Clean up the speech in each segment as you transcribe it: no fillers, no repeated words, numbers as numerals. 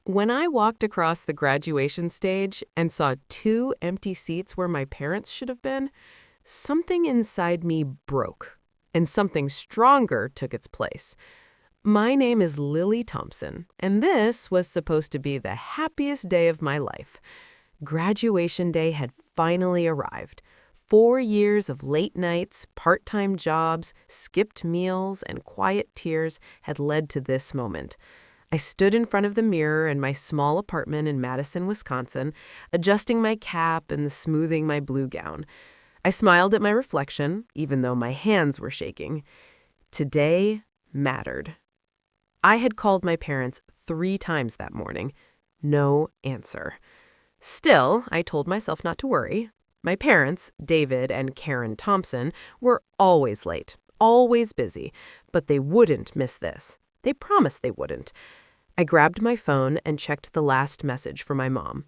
When I walked across the graduation stage and saw two empty seats where my parents should have been, something inside me broke, and something stronger took its place. My name is Lily Thompson, and this was supposed to be the happiest day of my life. Graduation day had finally arrived. 4 years of late nights, part-time jobs, skipped meals, and quiet tears had led to this moment. I stood in front of the mirror in my small apartment in Madison, Wisconsin, adjusting my cap and smoothing my blue gown. I smiled at my reflection, even though my hands were shaking. Today mattered. I had called my parents 3 times that morning. No answer. Still, I told myself not to worry. My parents, David and Karen Thompson, were always late, always busy, but they wouldn't miss this. They promised they wouldn't. I grabbed my phone and checked the last message for my mom.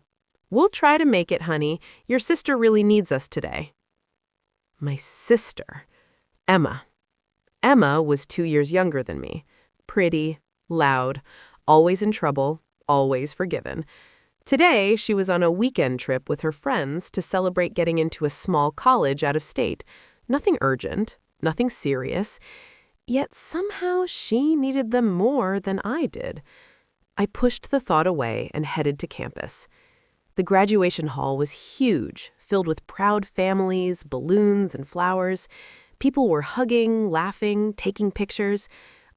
"We'll try to make it, honey. Your sister really needs us today." My sister, Emma. Emma was 2 years younger than me. Pretty, loud, always in trouble, always forgiven. Today, she was on a weekend trip with her friends to celebrate getting into a small college out of state. Nothing urgent, nothing serious, yet somehow she needed them more than I did. I pushed the thought away and headed to campus. The graduation hall was huge, filled with proud families, balloons, and flowers. People were hugging, laughing, taking pictures.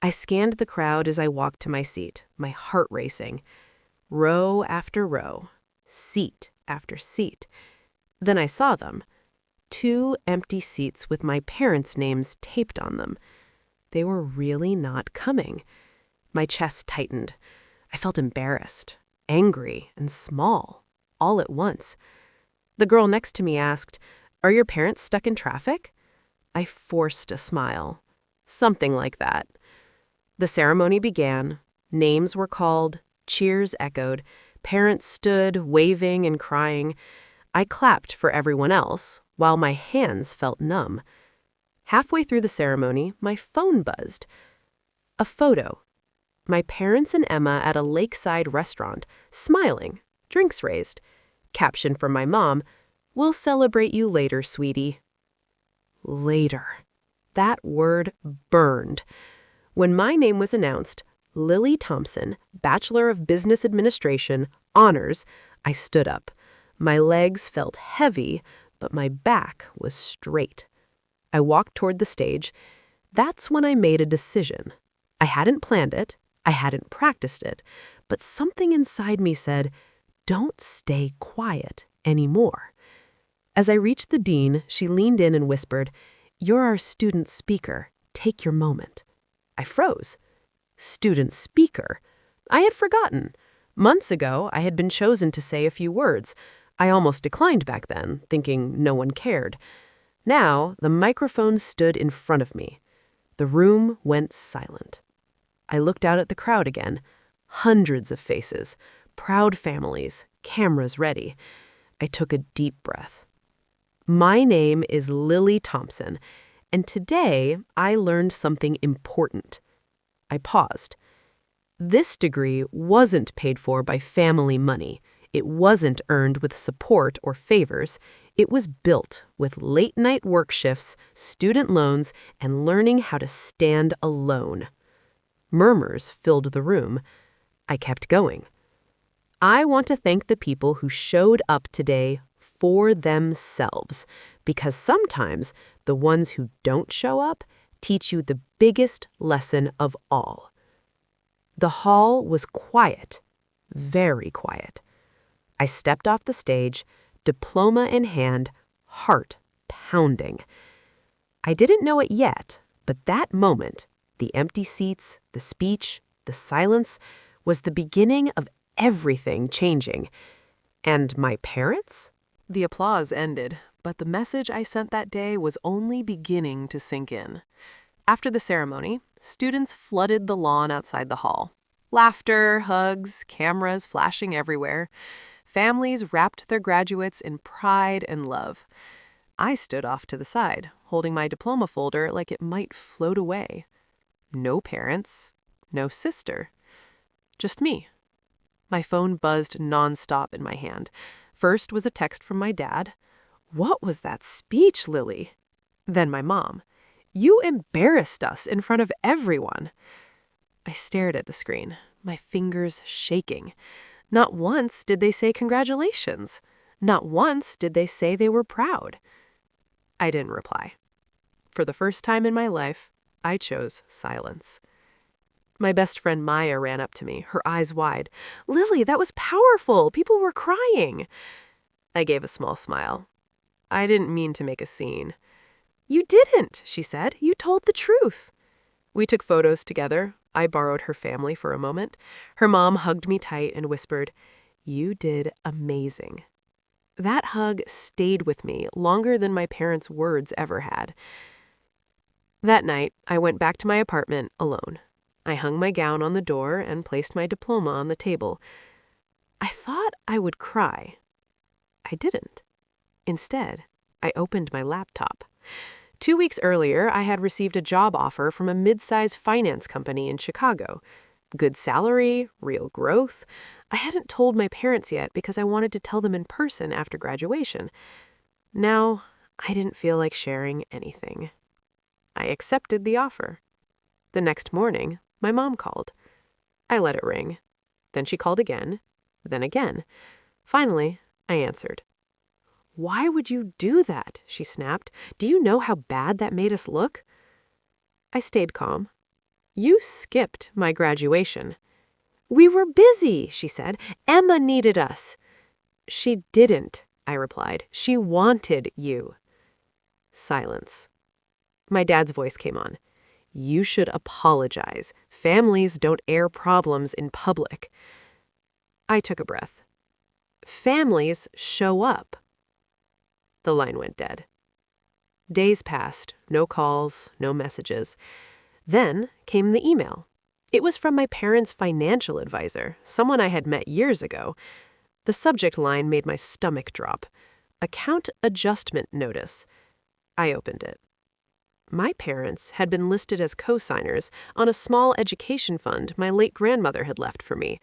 I scanned the crowd as I walked to my seat, my heart racing. Row after row, seat after seat. Then I saw them. 2 empty seats with my parents' names taped on them. They were really not coming. My chest tightened. I felt embarrassed, angry, and small, all at once. The girl next to me asked, "Are your parents stuck in traffic?" I forced a smile. Something like that. The ceremony began. Names were called. Cheers echoed. Parents stood, waving and crying. I clapped for everyone else, while my hands felt numb. Halfway through the ceremony, my phone buzzed. A photo. My parents and Emma at a lakeside restaurant, smiling, drinks raised. Caption from my mom, "We'll celebrate you later, sweetie." Later. That word burned. When my name was announced, Lily Thompson, Bachelor of Business Administration, honors, I stood up. My legs felt heavy, but my back was straight. I walked toward the stage. That's when I made a decision. I hadn't planned it. I hadn't practiced it. But something inside me said, don't stay quiet anymore. As I reached the dean, she leaned in and whispered, "You're our student speaker. Take your moment." I froze. Student speaker? I had forgotten. Months ago, I had been chosen to say a few words. I almost declined back then, thinking no one cared. Now, the microphone stood in front of me. The room went silent. I looked out at the crowd again. Hundreds of faces, proud families, cameras ready. I took a deep breath. My name is Lily Thompson, and today I learned something important. I paused. This degree wasn't paid for by family money. It wasn't earned with support or favors. It was built with late-night work shifts, student loans, and learning how to stand alone. Murmurs filled the room. I kept going. I want to thank the people who showed up today for themselves, because sometimes the ones who don't show up teach you the biggest lesson of all. The hall was quiet, very quiet. I stepped off the stage, diploma in hand, heart pounding. I didn't know it yet, but that moment, the empty seats, the speech, the silence, was the beginning of everything changing. And my parents? The applause ended, but the message I sent that day was only beginning to sink in. After the ceremony, students flooded the lawn outside the hall. Laughter, hugs, cameras flashing everywhere. Families wrapped their graduates in pride and love. I stood off to the side, holding my diploma folder like it might float away. No parents, no sister, just me. My phone buzzed nonstop in my hand. First was a text from my dad. "What was that speech, Lily?" Then my mom. "You embarrassed us in front of everyone." I stared at the screen, my fingers shaking. Not once did they say congratulations. Not once did they say they were proud. I didn't reply. For the first time in my life, I chose silence. My best friend Maya ran up to me, her eyes wide. "Lily, that was powerful. People were crying." I gave a small smile. I didn't mean to make a scene. "You didn't," she said. "You told the truth." We took photos together. I borrowed her family for a moment. Her mom hugged me tight and whispered, "You did amazing." That hug stayed with me longer than my parents' words ever had. That night, I went back to my apartment alone. I hung my gown on the door and placed my diploma on the table. I thought I would cry. I didn't. Instead, I opened my laptop. 2 weeks earlier, I had received a job offer from a mid-size finance company in Chicago. Good salary, real growth. I hadn't told my parents yet because I wanted to tell them in person after graduation. Now, I didn't feel like sharing anything. I accepted the offer. The next morning, my mom called. I let it ring. Then she called again, then again. Finally, I answered. "Why would you do that?" she snapped. "Do you know how bad that made us look?" I stayed calm. "You skipped my graduation." "We were busy," she said. "Emma needed us." "She didn't," I replied. "She wanted you." Silence. My dad's voice came on. "You should apologize. Families don't air problems in public." I took a breath. "Families show up." The line went dead. Days passed, no calls, no messages. Then came the email. It was from my parents' financial advisor, someone I had met years ago. The subject line made my stomach drop. Account adjustment notice. I opened it. My parents had been listed as co-signers on a small education fund my late grandmother had left for me.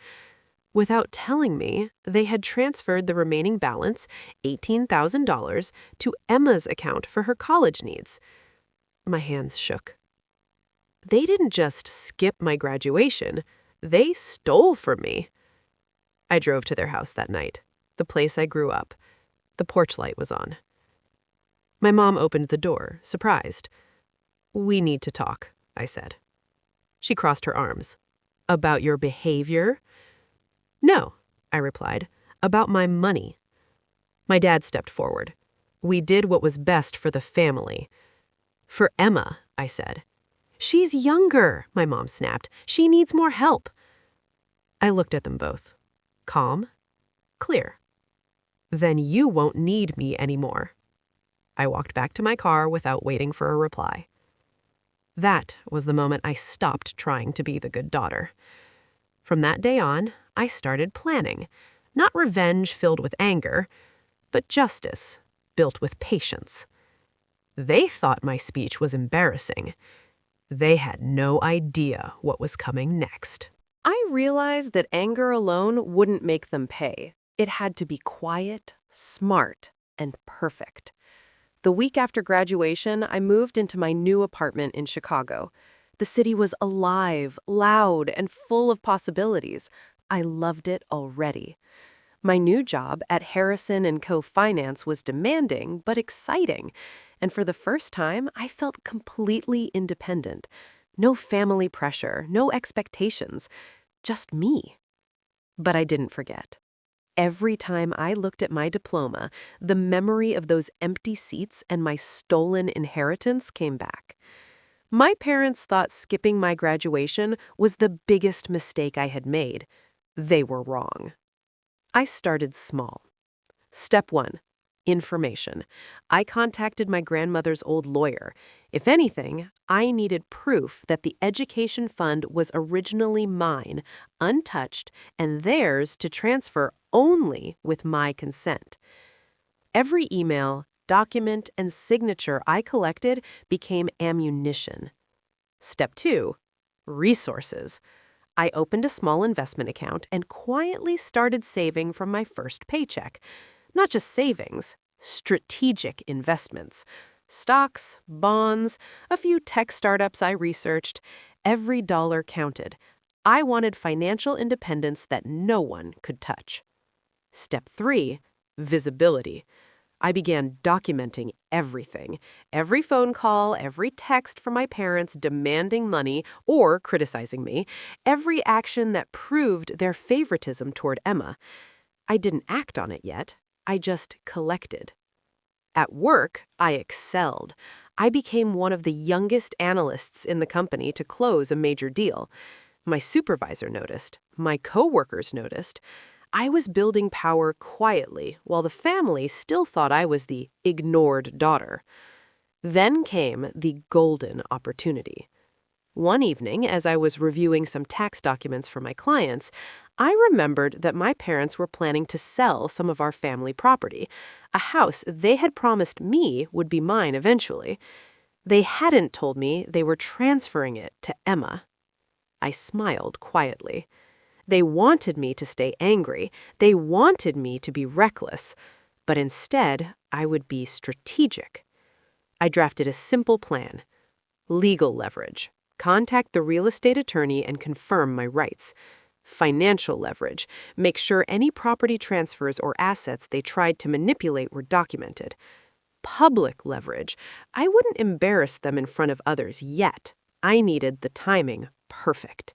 Without telling me, they had transferred the remaining balance, $18,000, to Emma's account for her college needs. My hands shook. They didn't just skip my graduation, they stole from me. I drove to their house that night, the place I grew up. The porch light was on. My mom opened the door, surprised. "We need to talk," I said. She crossed her arms. "About your behavior?" "No," I replied. "About my money." My dad stepped forward. "We did what was best for the family." "For Emma," I said. "She's younger," my mom snapped. "She needs more help." I looked at them both. Calm, clear. "Then you won't need me anymore." I walked back to my car without waiting for a reply. That was the moment I stopped trying to be the good daughter. From that day on, I started planning. Not revenge filled with anger, but justice built with patience. They thought my speech was embarrassing. They had no idea what was coming next. I realized that anger alone wouldn't make them pay. It had to be quiet, smart, and perfect. The week after graduation, I moved into my new apartment in Chicago. The city was alive, loud, and full of possibilities. I loved it already. My new job at Harrison & Co. Finance was demanding but exciting, and for the first time, I felt completely independent. No family pressure, no expectations, just me. But I didn't forget. Every time I looked at my diploma, the memory of those empty seats and my stolen inheritance came back. My parents thought skipping my graduation was the biggest mistake I had made. They were wrong. I started small. Step 1. Information. I contacted my grandmother's old lawyer. If anything, I needed proof that the education fund was originally mine, untouched, and theirs to transfer only with my consent. Every email, document, and signature I collected became ammunition. Step 2. Resources. I opened a small investment account and quietly started saving from my first paycheck. Not just savings, strategic investments. Stocks, bonds, a few tech startups I researched. Every dollar counted. I wanted financial independence that no one could touch. Step 3, visibility. I began documenting everything. Every phone call, every text from my parents demanding money or criticizing me, every action that proved their favoritism toward Emma. I didn't act on it yet. I just collected. At work, I excelled. I became one of the youngest analysts in the company to close a major deal. My supervisor noticed. My coworkers noticed. I was building power quietly while the family still thought I was the ignored daughter. Then came the golden opportunity. One evening, as I was reviewing some tax documents for my clients, I remembered that my parents were planning to sell some of our family property, a house they had promised me would be mine eventually. They hadn't told me they were transferring it to Emma. I smiled quietly. They wanted me to stay angry. They wanted me to be reckless. But instead, I would be strategic. I drafted a simple plan. Legal leverage. Contact the real estate attorney and confirm my rights. Financial leverage. Make sure any property transfers or assets they tried to manipulate were documented. Public leverage. I wouldn't embarrass them in front of others yet. I needed the timing perfect.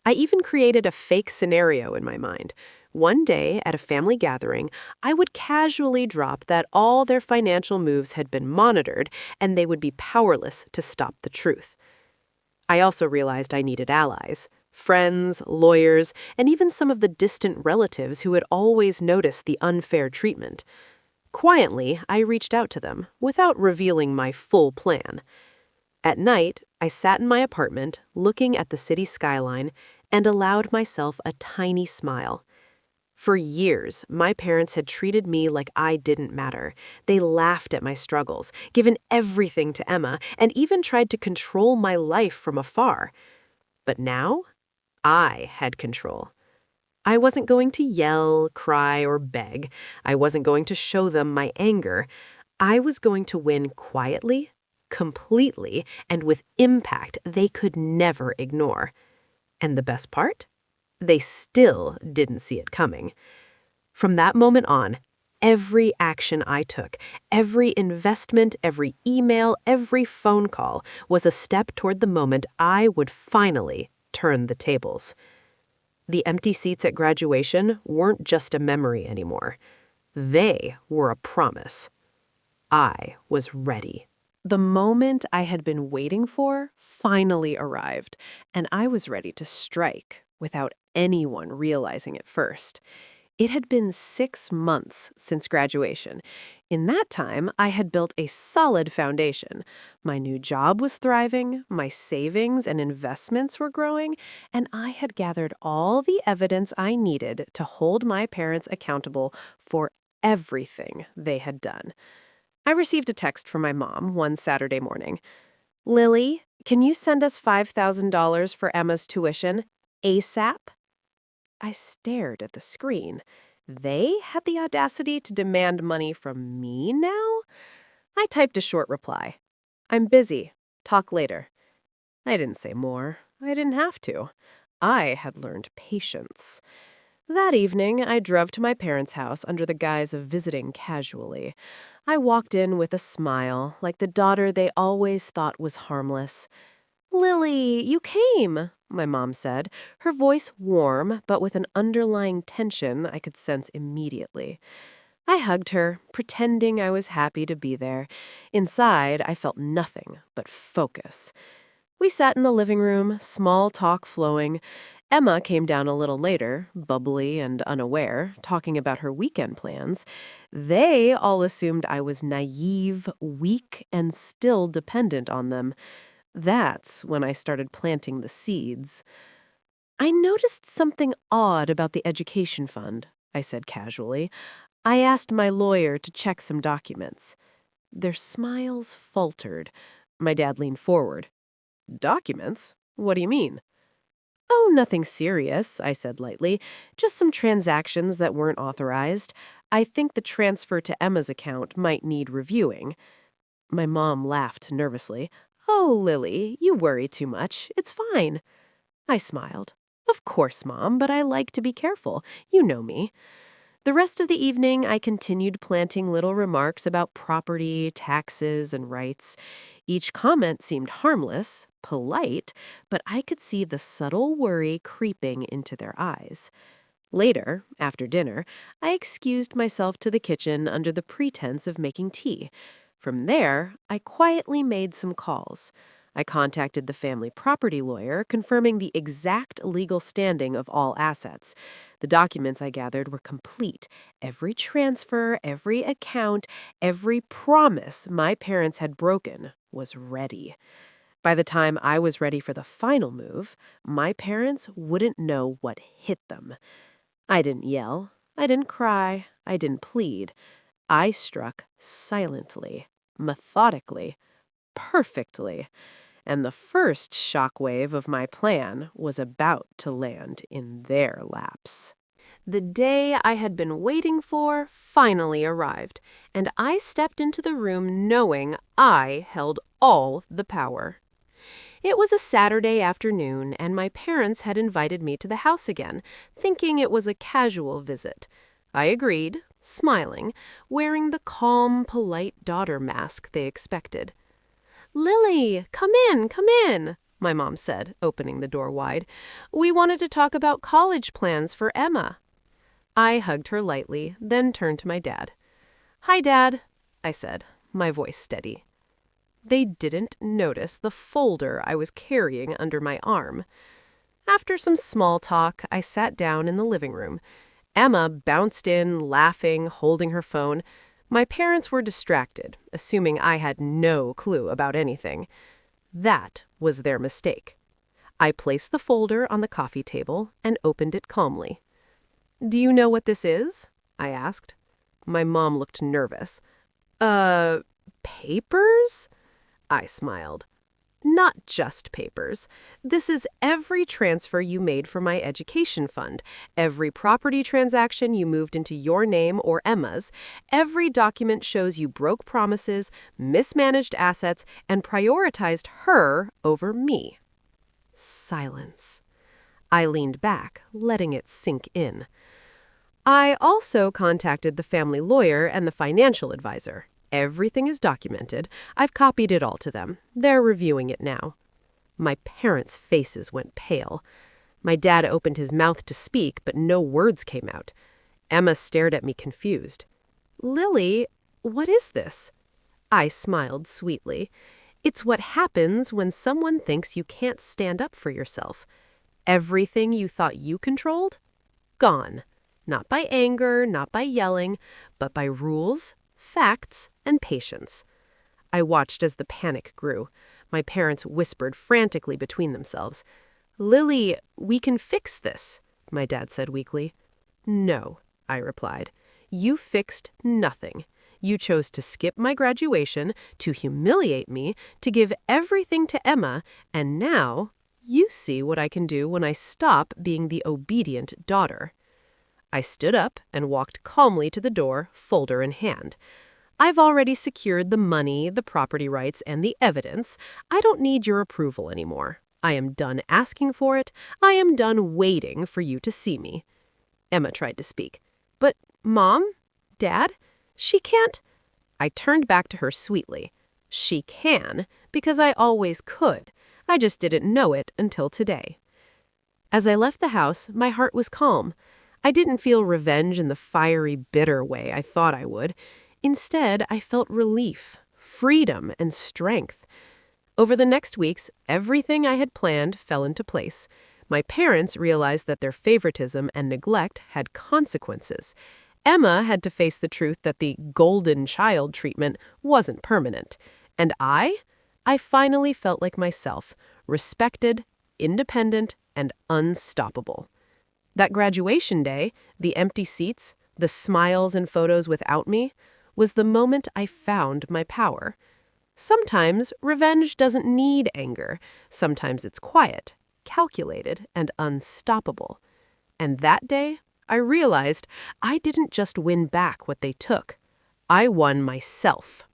I even created a fake scenario in my mind. One day, at a family gathering, I would casually drop that all their financial moves had been monitored and they would be powerless to stop the truth. I also realized I needed allies, friends, lawyers, and even some of the distant relatives who had always noticed the unfair treatment. Quietly, I reached out to them, without revealing my full plan. At night, I sat in my apartment, looking at the city skyline, and allowed myself a tiny smile. For years, my parents had treated me like I didn't matter. They laughed at my struggles, given everything to Emma, and even tried to control my life from afar. But now, I had control. I wasn't going to yell, cry, or beg. I wasn't going to show them my anger. I was going to win quietly, completely, and with impact they could never ignore. And the best part? They still didn't see it coming. From that moment on, every action I took, every investment, every email, every phone call was a step toward the moment I would finally turn the tables. The empty seats at graduation weren't just a memory anymore. They were a promise. I was ready. The moment I had been waiting for finally arrived, and I was ready to strike without anyone realizing it first. It had been 6 months since graduation. In that time, I had built a solid foundation. My new job was thriving, my savings and investments were growing, and I had gathered all the evidence I needed to hold my parents accountable for everything they had done. I received a text from my mom one Saturday morning. "Lily, can you send us $5,000 for Emma's tuition? ASAP?" I stared at the screen. They had the audacity to demand money from me now? I typed a short reply. "I'm busy. Talk later." I didn't say more. I didn't have to. I had learned patience. That evening, I drove to my parents' house under the guise of visiting casually. I walked in with a smile, like the daughter they always thought was harmless. "Lily, you came," my mom said, her voice warm, but with an underlying tension I could sense immediately. I hugged her, pretending I was happy to be there. Inside, I felt nothing but focus. We sat in the living room, small talk flowing. Emma came down a little later, bubbly and unaware, talking about her weekend plans. They all assumed I was naive, weak, and still dependent on them. That's when I started planting the seeds. "I noticed something odd about the education fund," I said casually. "I asked my lawyer to check some documents." Their smiles faltered. My dad leaned forward. "Documents? What do you mean?" Oh, nothing serious, I said lightly. Just some transactions that weren't authorized. I think the transfer to Emma's account might need reviewing. My mom laughed nervously. Oh, Lily, you worry too much. It's fine. I smiled. Of course, Mom, but I like to be careful. You know me. The rest of the evening, I continued planting little remarks about property, taxes, and rights. Each comment seemed harmless, polite, but I could see the subtle worry creeping into their eyes. Later, after dinner, I excused myself to the kitchen under the pretense of making tea. From there, I quietly made some calls. I contacted the family property lawyer, confirming the exact legal standing of all assets. The documents I gathered were complete. Every transfer, every account, every promise my parents had broken was ready. By the time I was ready for the final move, my parents wouldn't know what hit them. I didn't yell. I didn't cry. I didn't plead. I struck silently, methodically, perfectly. And the first shockwave of my plan was about to land in their laps. The day I had been waiting for finally arrived, and I stepped into the room knowing I held all the power. It was a Saturday afternoon, and my parents had invited me to the house again, thinking it was a casual visit. I agreed, smiling, wearing the calm, polite daughter mask they expected. "Lily, come in," my mom said, opening the door wide. "We wanted to talk about college plans for Emma." I hugged her lightly, then turned to my dad. "Hi, Dad," I said, my voice steady. They didn't notice the folder I was carrying under my arm. After some small talk, I sat down in the living room. Emma bounced in, laughing, holding her phone. My parents were distracted, assuming I had no clue about anything. That was their mistake. I placed the folder on the coffee table and opened it calmly. "Do you know what this is?" I asked. My mom looked nervous. Papers?" I smiled. "Not just papers. This is every transfer you made for my education fund, every property transaction you moved into your name or Emma's, every document shows you broke promises, mismanaged assets, and prioritized her over me." Silence. I leaned back, letting it sink in. "I also contacted the family lawyer and the financial advisor. Everything is documented. I've copied it all to them. They're reviewing it now." My parents' faces went pale. My dad opened his mouth to speak, but no words came out. Emma stared at me confused. "Lily, what is this?" I smiled sweetly. "It's what happens when someone thinks you can't stand up for yourself. Everything you thought you controlled? Gone. Not by anger, not by yelling, but by rules, facts, and patience." I watched as the panic grew. My parents whispered frantically between themselves. "Lily, we can fix this," my dad said weakly. "No," I replied. "You fixed nothing. You chose to skip my graduation, to humiliate me, to give everything to Emma, and now you see what I can do when I stop being the obedient daughter." I stood up and walked calmly to the door, folder in hand. "I've already secured the money, the property rights, and the evidence. I don't need your approval anymore. I am done asking for it. I am done waiting for you to see me." Emma tried to speak. "But, Mom? Dad? She can't—" I turned back to her sweetly. "She can, because I always could. I just didn't know it until today." As I left the house, my heart was calm. I didn't feel revenge in the fiery, bitter way I thought I would. Instead, I felt relief, freedom, and strength. Over the next weeks, everything I had planned fell into place. My parents realized that their favoritism and neglect had consequences. Emma had to face the truth that the golden child treatment wasn't permanent. And I finally felt like myself, respected, independent, and unstoppable. That graduation day, the empty seats, the smiles and photos without me, was the moment I found my power. Sometimes revenge doesn't need anger. Sometimes it's quiet, calculated and unstoppable. And that day, I realized I didn't just win back what they took. I won myself.